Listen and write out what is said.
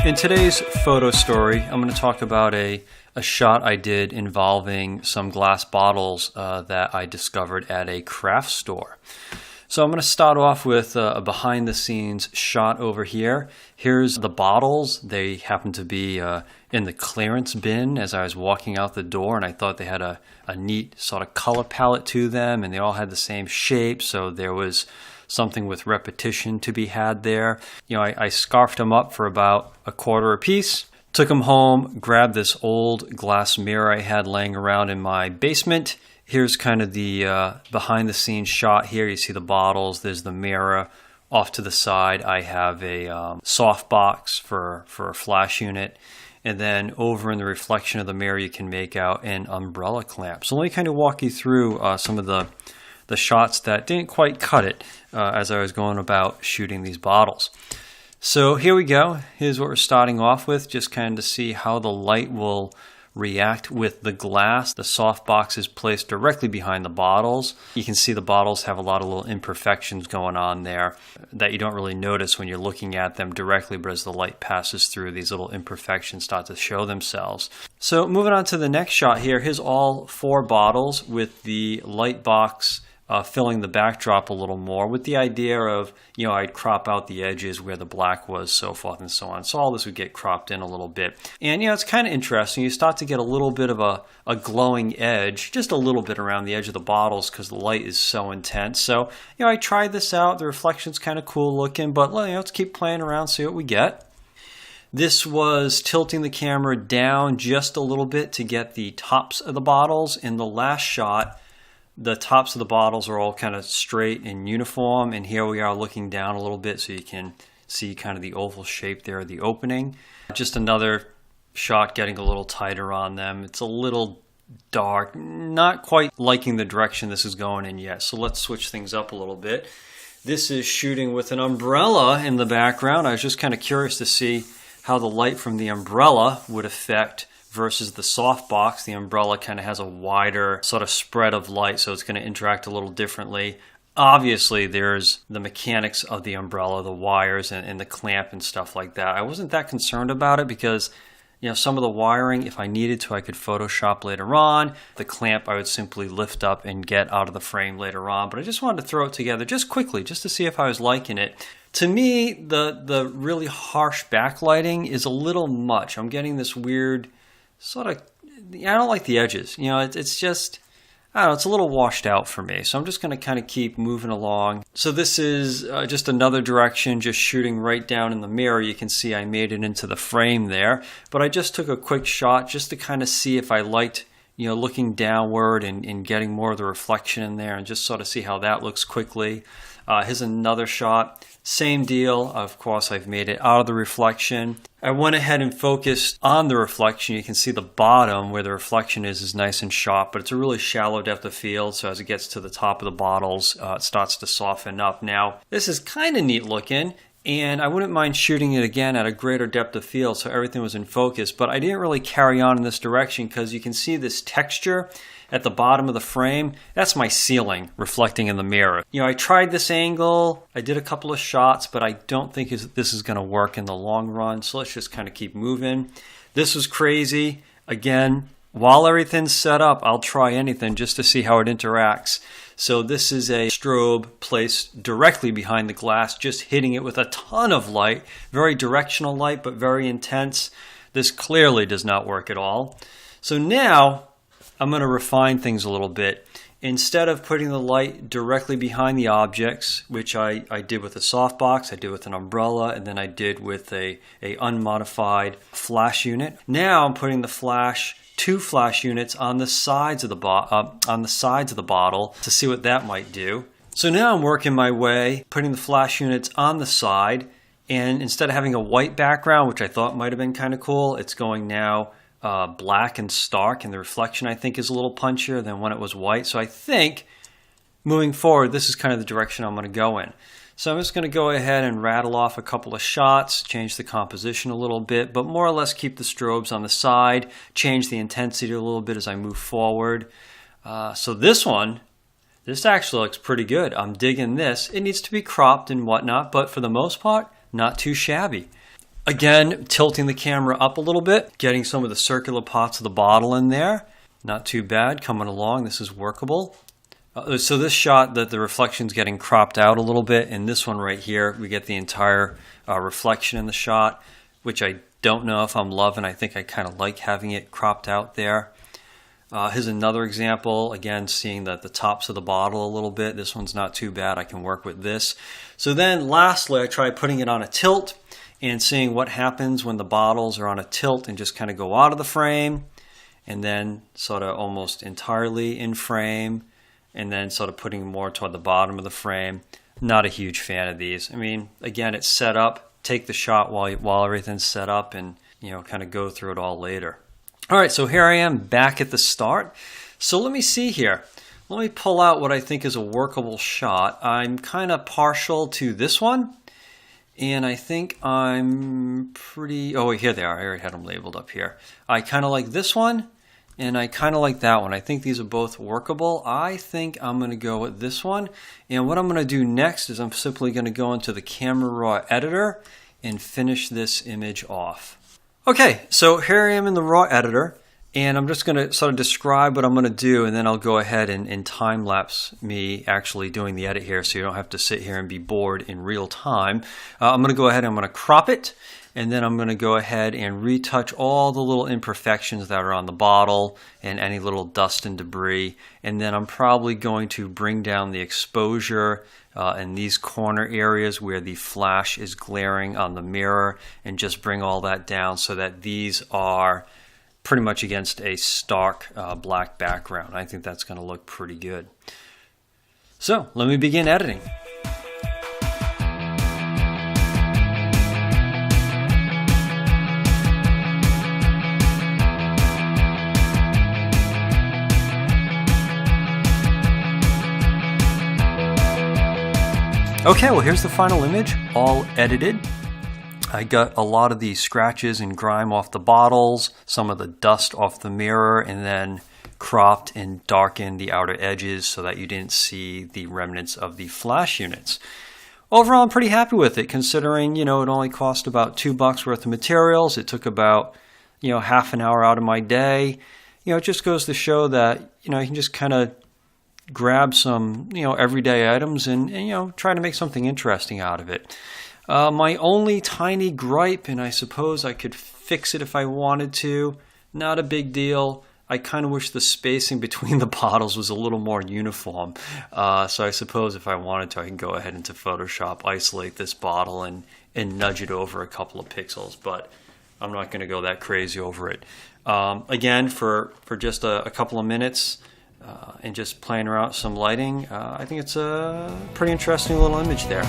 In today's photo story, I'm going to talk about a shot I did involving some glass bottles that I discovered at a craft store. So I'm going to start off with a behind-the-scenes shot over here. Here's the bottles. They happen to be in the clearance bin as I was walking out the door, and I thought they had a neat sort of color palette to them, and they all had the same shape, so there was something with repetition to be had there. You know, I scarfed them up for about $1/4 a piece. Took them home, grabbed this old glass mirror I had laying around in my basement. Here's kind of the behind-the-scenes shot here. You see the bottles, there's the mirror. Off to the side, I have a soft box for a flash unit. And then over in the reflection of the mirror, you can make out an umbrella clamp. So let me kind of walk you through some of the shots that didn't quite cut it as I was going about shooting these bottles. So here we go. Here's what we're starting off with, just kind of to see how the light will react with the glass. The soft box is placed directly behind the bottles. You can see the bottles have a lot of little imperfections going on there that you don't really notice when you're looking at them directly, but as the light passes through, these little imperfections start to show themselves. So moving on to the next shot here, here's all 4 bottles with the light box filling the backdrop a little more, with the idea of, you know, I'd crop out the edges where the black was, so forth and so on. So all this would get cropped in a little bit. And, you know, it's kind of interesting. You start to get a little bit of a glowing edge, just a little bit around the edge of the bottles because the light is so intense. So, you know, I tried this out. The reflection's kind of cool looking, but, you know, let's keep playing around, see what we get. This was tilting the camera down just a little bit to get the tops of the bottles. In the last shot, the tops of the bottles are all kind of straight and uniform, and here we are looking down a little bit so you can see kind of the oval shape there, the opening. Just another shot getting a little tighter on them. It's a little dark, not quite liking the direction this is going in yet, so let's switch things up a little bit. This is shooting with an umbrella in the background. I was just kind of curious to see how the light from the umbrella would affect versus the soft box. The umbrella kind of has a wider sort of spread of light, so it's going to interact a little differently. Obviously, there's the mechanics of the umbrella, the wires and the clamp and stuff like that. I wasn't that concerned about it because, you know, some of the wiring, if I needed to, I could Photoshop later on. The clamp I would simply lift up and get out of the frame later on. But I just wanted to throw it together just quickly, just to see if I was liking it. To me, the really harsh backlighting is a little much. I'm getting this weird sort of, I don't like the edges. You know, it's just, I don't know, it's a little washed out for me. So I'm just going to kind of keep moving along. So this is just another direction, just shooting right down in the mirror. You can see I made it into the frame there. But I just took a quick shot just to kind of see if I liked, you know, looking downward and getting more of the reflection in there and just sort of see how that looks quickly. Here's another shot. Same deal. Of course, I've made it out of the reflection. I went ahead and focused on the reflection. You can see the bottom where the reflection is nice and sharp, but it's a really shallow depth of field. So as it gets to the top of the bottles, it starts to soften up. Now, this is kind of neat looking, and I wouldn't mind shooting it again at a greater depth of field so everything was in focus, but I didn't really carry on in this direction because you can see this texture at the bottom of the frame. That's my ceiling reflecting in the mirror. You know, I tried this angle, I did a couple of shots, but I don't think this is going to work in the long run, so let's just kind of keep moving. This was crazy. Again, while everything's set up, I'll try anything just to see how it interacts. So this is a strobe placed directly behind the glass, just hitting it with a ton of light. Very directional light, but very intense. This clearly does not work at all. So now I'm going to refine things a little bit. Instead of putting the light directly behind the objects, which I did with a softbox, I did with an umbrella, and then I did with a unmodified flash unit. Now I'm putting the two flash units on the sides of the bottle to see what that might do. So now I'm working my way, putting the flash units on the side, and instead of having a white background, which I thought might have been kind of cool, it's going now black and stark, and the reflection I think is a little punchier than when it was white. So I think moving forward, this is kind of the direction I'm going to go in. So I'm just going to go ahead and rattle off a couple of shots, change the composition a little bit, but more or less keep the strobes on the side, change the intensity a little bit as I move forward. So this actually looks pretty good. I'm digging this. It needs to be cropped and whatnot, but for the most part, not too shabby. Again, tilting the camera up a little bit, getting some of the circular parts of the bottle in there. Not too bad, coming along. This is workable. So this shot, that the reflection's getting cropped out a little bit, and this one right here, we get the entire reflection in the shot, which I don't know if I'm loving. I think I kind of like having it cropped out there. Here's another example, again, seeing the tops of the bottle a little bit. This one's not too bad. I can work with this. So then lastly, I tried putting it on a tilt and seeing what happens when the bottles are on a tilt and just kind of go out of the frame and then sort of almost entirely in frame and then sort of putting more toward the bottom of the frame. Not a huge fan of these. I mean, again, it's set up. Take the shot while everything's set up and, you know, kind of go through it all later. All right, so here I am back at the start. So let me see here. Let me pull out what I think is a workable shot. I'm kind of partial to this one. And I think I'm pretty... Oh, here they are. I already had them labeled up here. I kind of like this one, and I kind of like that one. I think these are both workable. I think I'm going to go with this one. And what I'm going to do next is I'm simply going to go into the Camera Raw editor and finish this image off. Okay, so here I am in the Raw editor, and I'm just going to sort of describe what I'm going to do, and then I'll go ahead and time-lapse me actually doing the edit here so you don't have to sit here and be bored in real time. I'm going to go ahead and I'm going to crop it, and then I'm going to go ahead and retouch all the little imperfections that are on the bottle and any little dust and debris, and then I'm probably going to bring down the exposure in these corner areas where the flash is glaring on the mirror and just bring all that down so that these are pretty much against a stark black background. I think that's going to look pretty good. So let me begin editing. Okay, well here's the final image, all edited. I got a lot of the scratches and grime off the bottles, some of the dust off the mirror, and then cropped and darkened the outer edges so that you didn't see the remnants of the flash units. Overall, I'm pretty happy with it, considering, you know, it only cost about $2 worth of materials. It took about, you know, half an hour out of my day. You know, it just goes to show that, you know, you can just kind of grab some, you know, everyday items and, you know, try to make something interesting out of it. My only tiny gripe, and I suppose I could fix it if I wanted to, not a big deal. I kind of wish the spacing between the bottles was a little more uniform. So I suppose if I wanted to, I can go ahead into Photoshop, isolate this bottle and nudge it over a couple of pixels, but I'm not going to go that crazy over it. Again, for just a couple of minutes and just playing around with some lighting, I think it's a pretty interesting little image there.